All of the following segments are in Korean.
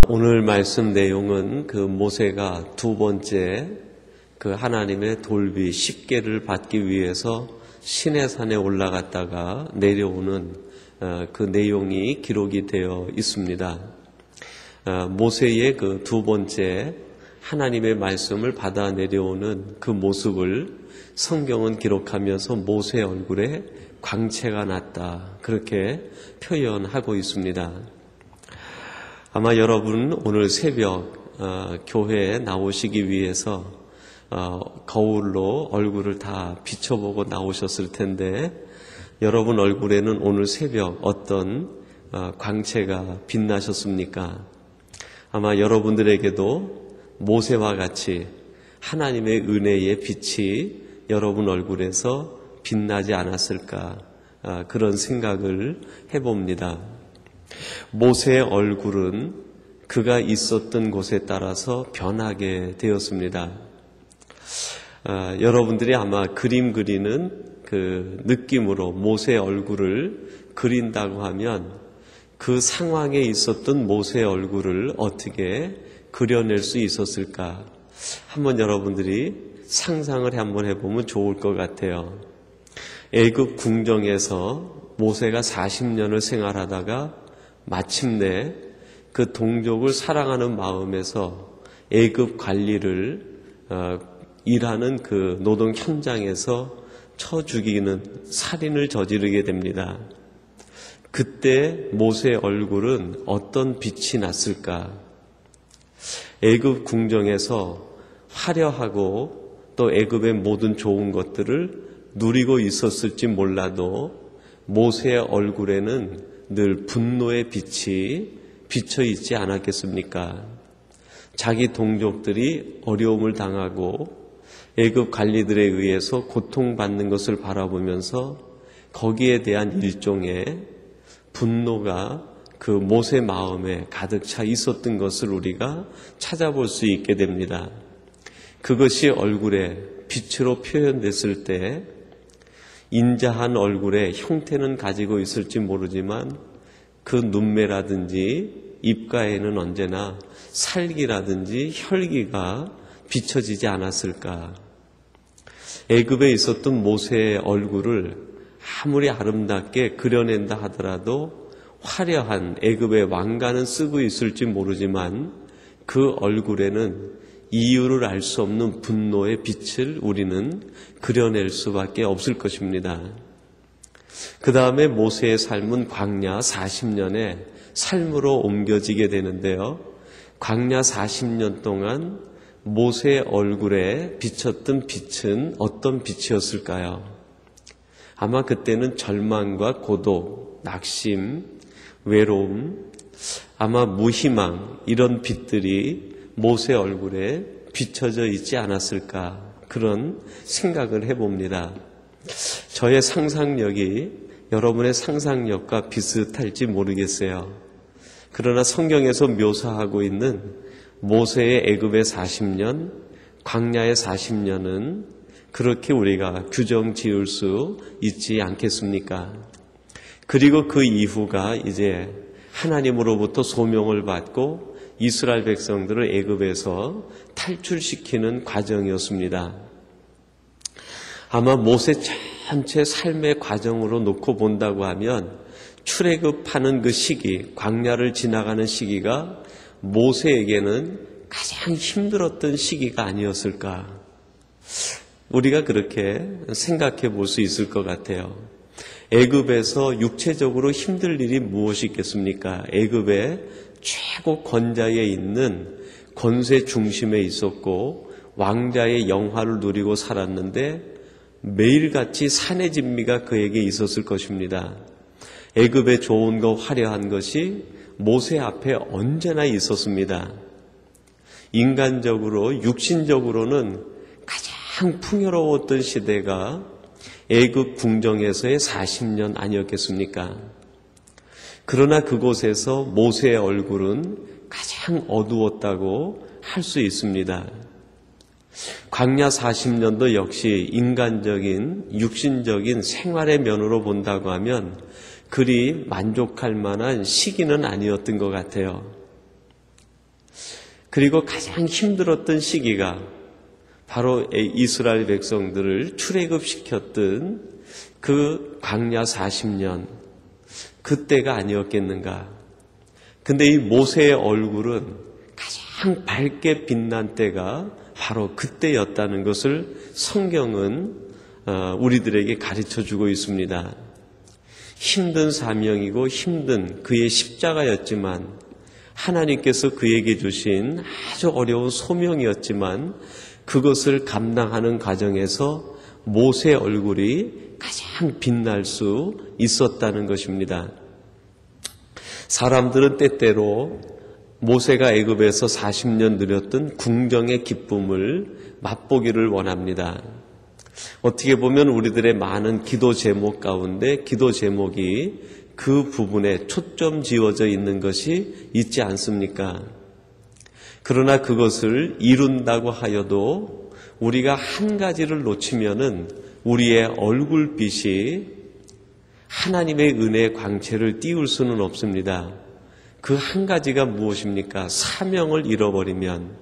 오늘 말씀 내용은 그 모세가 두 번째 그 하나님의 돌비 10개를 받기 위해서 시내산에 올라갔다가 내려오는 그 내용이 기록이 되어 있습니다. 모세의 그 두 번째 하나님의 말씀을 받아 내려오는 그 모습을 성경은 기록하면서 모세의 얼굴에 광채가 났다, 그렇게 표현하고 있습니다. 아마 여러분 오늘 새벽 교회에 나오시기 위해서 거울로 얼굴을 다 비춰보고 나오셨을 텐데, 여러분 얼굴에는 오늘 새벽 어떤 광채가 빛나셨습니까? 아마 여러분들에게도 모세와 같이 하나님의 은혜의 빛이 여러분 얼굴에서 빛나지 않았을까, 그런 생각을 해봅니다. 모세의 얼굴은 그가 있었던 곳에 따라서 변하게 되었습니다. 여러분들이 아마 그림 그리는 그 느낌으로 모세의 얼굴을 그린다고 하면 그 상황에 있었던 모세의 얼굴을 어떻게 그려낼 수 있었을까? 한번 여러분들이 상상을 한번 해보면 좋을 것 같아요. 애굽 궁정에서 모세가 40년을 생활하다가 마침내 그 동족을 사랑하는 마음에서 애굽 관리를 일하는 그 노동 현장에서 쳐 죽이는 살인을 저지르게 됩니다. 그때 모세의 얼굴은 어떤 빛이 났을까? 애굽 궁정에서 화려하고 또 애굽의 모든 좋은 것들을 누리고 있었을지 몰라도 모세의 얼굴에는 늘 분노의 빛이 비쳐 있지 않았겠습니까? 자기 동족들이 어려움을 당하고 애굽 관리들에 의해서 고통받는 것을 바라보면서 거기에 대한 일종의 분노가 그 모세 마음에 가득 차 있었던 것을 우리가 찾아볼 수 있게 됩니다. 그것이 얼굴에 빛으로 표현됐을 때 인자한 얼굴의 형태는 가지고 있을지 모르지만 그 눈매라든지 입가에는 언제나 살기라든지 혈기가 비춰지지 않았을까? 애굽에 있었던 모세의 얼굴을 아무리 아름답게 그려낸다 하더라도 화려한 애굽의 왕관은 쓰고 있을지 모르지만 그 얼굴에는 이유를 알 수 없는 분노의 빛을 우리는 그려낼 수밖에 없을 것입니다. 그 다음에 모세의 삶은 광야 40년의 삶으로 옮겨지게 되는데요. 광야 40년 동안 모세의 얼굴에 비쳤던 빛은 어떤 빛이었을까요? 아마 그때는 절망과 고독, 낙심, 외로움, 아마 무희망, 이런 빛들이 모세 얼굴에 비춰져 있지 않았을까, 그런 생각을 해봅니다. 저의 상상력이 여러분의 상상력과 비슷할지 모르겠어요. 그러나 성경에서 묘사하고 있는 모세의 애굽의 40년, 광야의 40년은 그렇게 우리가 규정 지을 수 있지 않겠습니까? 그리고 그 이후가 이제 하나님으로부터 소명을 받고 이스라엘 백성들을 애굽에서 탈출시키는 과정이었습니다. 아마 모세 전체 삶의 과정으로 놓고 본다고 하면 출애굽하는 그 시기, 광야를 지나가는 시기가 모세에게는 가장 힘들었던 시기가 아니었을까? 우리가 그렇게 생각해 볼 수 있을 것 같아요. 애굽에서 육체적으로 힘들 일이 무엇이 있겠습니까? 애굽의 최고 권자에 있는 권세 중심에 있었고 왕자의 영화를 누리고 살았는데 매일같이 산의 진미가 그에게 있었을 것입니다. 애굽의 좋은 것, 화려한 것이 모세 앞에 언제나 있었습니다. 인간적으로, 육신적으로는 가장 풍요로웠던 시대가 애굽 궁정에서의 40년 아니었겠습니까? 그러나 그곳에서 모세의 얼굴은 가장 어두웠다고 할 수 있습니다. 광야 40년도 역시 인간적인, 육신적인 생활의 면으로 본다고 하면 그리 만족할 만한 시기는 아니었던 것 같아요. 그리고 가장 힘들었던 시기가 바로 이스라엘 백성들을 출애굽시켰던 그 광야 40년, 그때가 아니었겠는가. 근데 이 모세의 얼굴은 가장 밝게 빛난 때가 바로 그때였다는 것을 성경은 우리들에게 가르쳐주고 있습니다. 힘든 사명이고 힘든 그의 십자가였지만, 하나님께서 그에게 주신 아주 어려운 소명이었지만, 그것을 감당하는 과정에서 모세의 얼굴이 가장 빛날 수 있었다는 것입니다. 사람들은 때때로 모세가 애굽에서 40년 누렸던 궁정의 기쁨을 맛보기를 원합니다. 어떻게 보면 우리들의 많은 기도 제목 가운데 기도 제목이 그 부분에 초점 지어져 있는 것이 있지 않습니까? 그러나 그것을 이룬다고 하여도 우리가 한 가지를 놓치면은 우리의 얼굴빛이 하나님의 은혜의 광채를 띄울 수는 없습니다. 그 한 가지가 무엇입니까? 사명을 잃어버리면,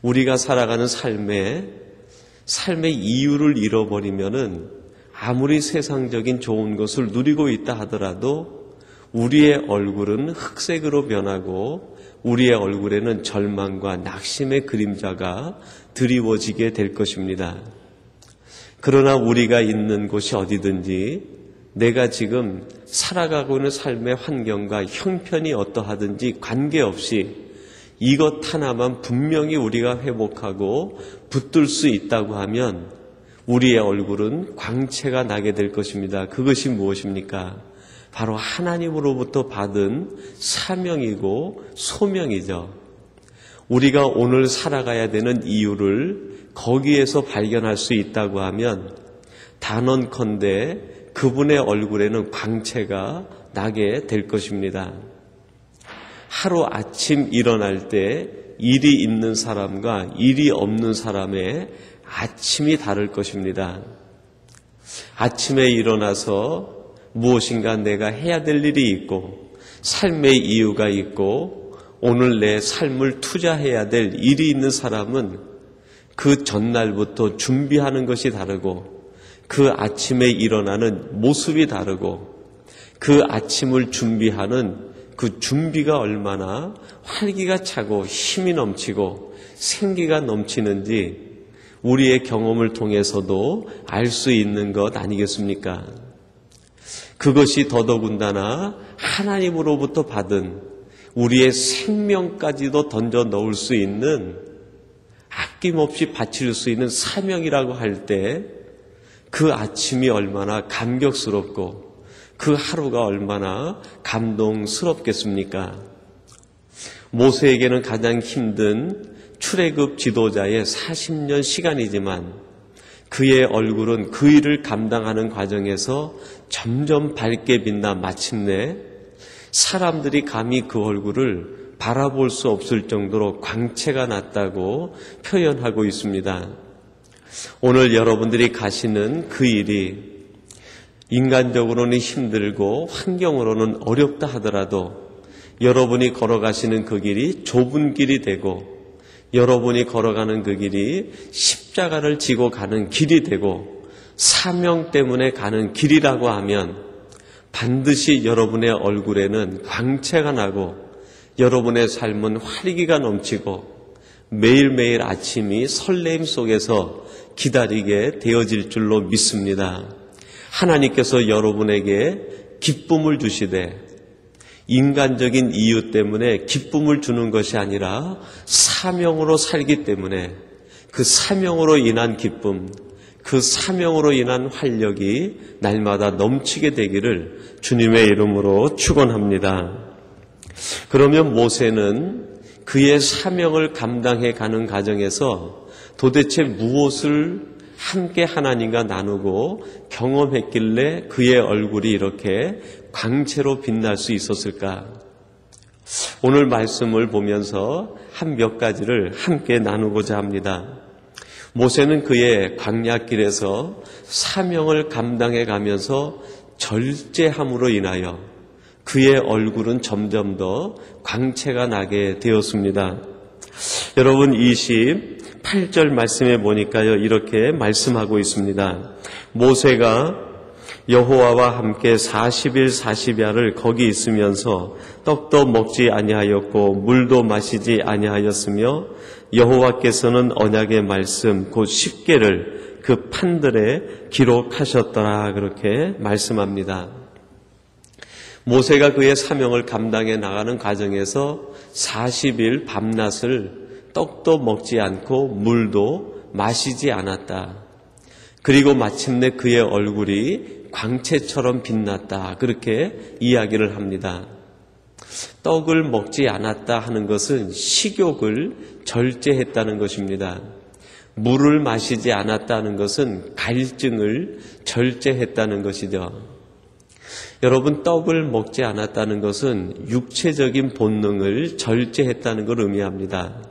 우리가 살아가는 삶의 이유를 잃어버리면은 아무리 세상적인 좋은 것을 누리고 있다 하더라도 우리의 얼굴은 흑색으로 변하고 우리의 얼굴에는 절망과 낙심의 그림자가 드리워지게 될 것입니다. 그러나 우리가 있는 곳이 어디든지, 내가 지금 살아가고 있는 삶의 환경과 형편이 어떠하든지 관계없이 이것 하나만 분명히 우리가 회복하고 붙들 수 있다고 하면 우리의 얼굴은 광채가 나게 될 것입니다. 그것이 무엇입니까? 바로 하나님으로부터 받은 사명이고 소명이죠. 우리가 오늘 살아가야 되는 이유를 거기에서 발견할 수 있다고 하면 단언컨대 그분의 얼굴에는 광채가 나게 될 것입니다. 하루 아침 일어날 때 일이 있는 사람과 일이 없는 사람의 아침이 다를 것입니다. 아침에 일어나서 무엇인가 내가 해야 될 일이 있고 삶의 이유가 있고 오늘 내 삶을 투자해야 될 일이 있는 사람은 그 전날부터 준비하는 것이 다르고 그 아침에 일어나는 모습이 다르고 그 아침을 준비하는 그 준비가 얼마나 활기가 차고 힘이 넘치고 생기가 넘치는지 우리의 경험을 통해서도 알 수 있는 것 아니겠습니까? 그것이 더더군다나 하나님으로부터 받은 우리의 생명까지도 던져 넣을 수 있는, 아낌없이 바칠 수 있는 사명이라고 할 때 그 아침이 얼마나 감격스럽고 그 하루가 얼마나 감동스럽겠습니까? 모세에게는 가장 힘든 출애굽 지도자의 40년 시간이지만 그의 얼굴은 그 일을 감당하는 과정에서 점점 밝게 빛나 마침내 사람들이 감히 그 얼굴을 바라볼 수 없을 정도로 광채가 났다고 표현하고 있습니다. 오늘 여러분들이 가시는 그 일이 인간적으로는 힘들고 환경으로는 어렵다 하더라도 여러분이 걸어가시는 그 길이 좁은 길이 되고 여러분이 걸어가는 그 길이 십자가를 지고 가는 길이 되고 사명 때문에 가는 길이라고 하면 반드시 여러분의 얼굴에는 광채가 나고 여러분의 삶은 활기가 넘치고 매일매일 아침이 설렘 속에서 기다리게 되어질 줄로 믿습니다. 하나님께서 여러분에게 기쁨을 주시되 인간적인 이유 때문에 기쁨을 주는 것이 아니라 사명으로 살기 때문에 그 사명으로 인한 기쁨, 그 사명으로 인한 활력이 날마다 넘치게 되기를 주님의 이름으로 축원합니다. 그러면 모세는 그의 사명을 감당해 가는 과정에서 도대체 무엇을 함께 하나님과 나누고 경험했길래 그의 얼굴이 이렇게 광채로 빛날 수 있었을까? 오늘 말씀을 보면서 한 몇 가지를 함께 나누고자 합니다. 모세는 그의 광야길에서 사명을 감당해 가면서 절제함으로 인하여 그의 얼굴은 점점 더 광채가 나게 되었습니다. 여러분 28절 말씀에 보니까요, 이렇게 말씀하고 있습니다. 모세가 여호와와 함께 40일 40야를 거기 있으면서 떡도 먹지 아니하였고 물도 마시지 아니하였으며 여호와께서는 언약의 말씀 곧 십계를 그 판들에 기록하셨더라, 그렇게 말씀합니다. 모세가 그의 사명을 감당해 나가는 과정에서 40일 밤낮을 떡도 먹지 않고 물도 마시지 않았다. 그리고 마침내 그의 얼굴이 광채처럼 빛났다, 그렇게 이야기를 합니다. 떡을 먹지 않았다 하는 것은 식욕을 절제했다는 것입니다. 물을 마시지 않았다는 것은 갈증을 절제했다는 것이죠. 여러분, 떡을 먹지 않았다는 것은 육체적인 본능을 절제했다는 걸 의미합니다.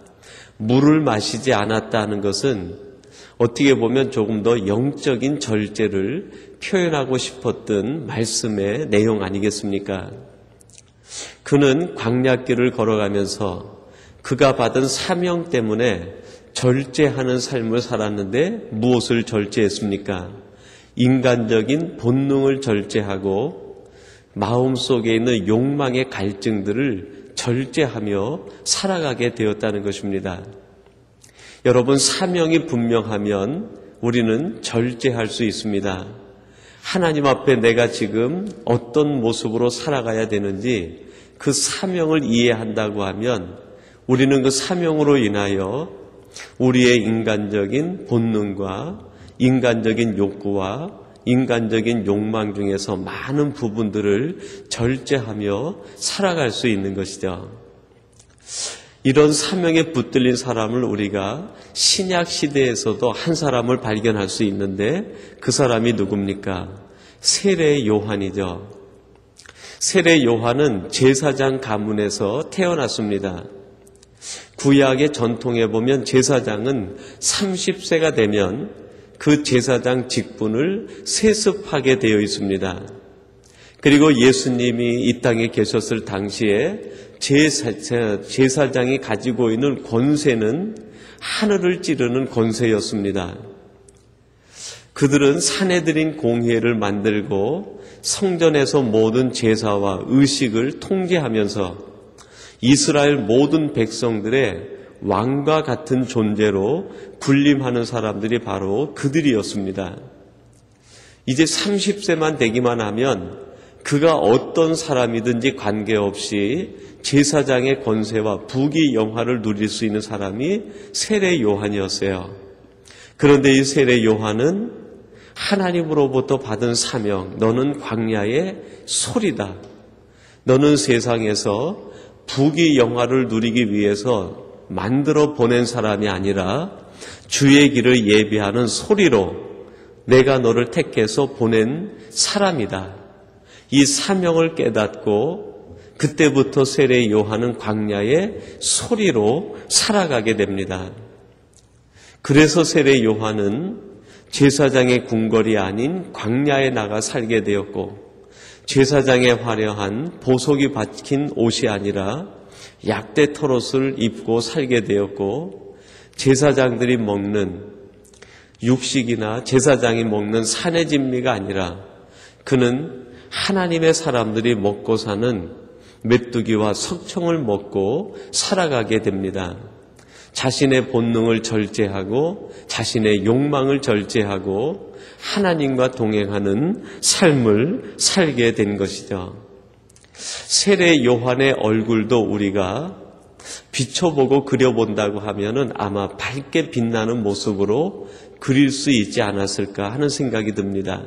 물을 마시지 않았다는 것은 어떻게 보면 조금 더 영적인 절제를 표현하고 싶었던 말씀의 내용 아니겠습니까? 그는 광야길을 걸어가면서 그가 받은 사명 때문에 절제하는 삶을 살았는데 무엇을 절제했습니까? 인간적인 본능을 절제하고 마음속에 있는 욕망의 갈증들을 절제하며 살아가게 되었다는 것입니다. 여러분, 사명이 분명하면 우리는 절제할 수 있습니다. 하나님 앞에 내가 지금 어떤 모습으로 살아가야 되는지 그 사명을 이해한다고 하면 우리는 그 사명으로 인하여 우리의 인간적인 본능과 인간적인 욕구와 인간적인 욕망 중에서 많은 부분들을 절제하며 살아갈 수 있는 것이죠. 이런 사명에 붙들린 사람을 우리가 신약 시대에서도 한 사람을 발견할 수 있는데 그 사람이 누굽니까? 세례 요한이죠. 세례 요한은 제사장 가문에서 태어났습니다. 구약의 전통에 보면 제사장은 30세가 되면 그 제사장 직분을 세습하게 되어 있습니다. 그리고 예수님이 이 땅에 계셨을 당시에 제사장이 가지고 있는 권세는 하늘을 찌르는 권세였습니다. 그들은 사내들인 공회를 만들고 성전에서 모든 제사와 의식을 통제하면서 이스라엘 모든 백성들의 왕과 같은 존재로 군림하는 사람들이 바로 그들이었습니다. 이제 30세만 되기만 하면 그가 어떤 사람이든지 관계없이 제사장의 권세와 부귀 영화를 누릴 수 있는 사람이 세례 요한이었어요. 그런데 이 세례 요한은 하나님으로부터 받은 사명, 너는 광야의 소리다. 너는 세상에서 부귀 영화를 누리기 위해서 만들어 보낸 사람이 아니라 주의 길을 예비하는 소리로 내가 너를 택해서 보낸 사람이다. 이 사명을 깨닫고 그때부터 세례 요한은 광야의 소리로 살아가게 됩니다. 그래서 세례 요한은 제사장의 궁궐이 아닌 광야에 나가 살게 되었고 제사장의 화려한 보석이 박힌 옷이 아니라 약대 털옷을 입고 살게 되었고 제사장들이 먹는 육식이나 제사장이 먹는 산의 진미가 아니라 그는 하나님의 사람들이 먹고 사는 메뚜기와 석청을 먹고 살아가게 됩니다. 자신의 본능을 절제하고 자신의 욕망을 절제하고 하나님과 동행하는 삶을 살게 된 것이죠. 세례 요한의 얼굴도 우리가 비춰보고 그려본다고 하면은 아마 밝게 빛나는 모습으로 그릴 수 있지 않았을까 하는 생각이 듭니다.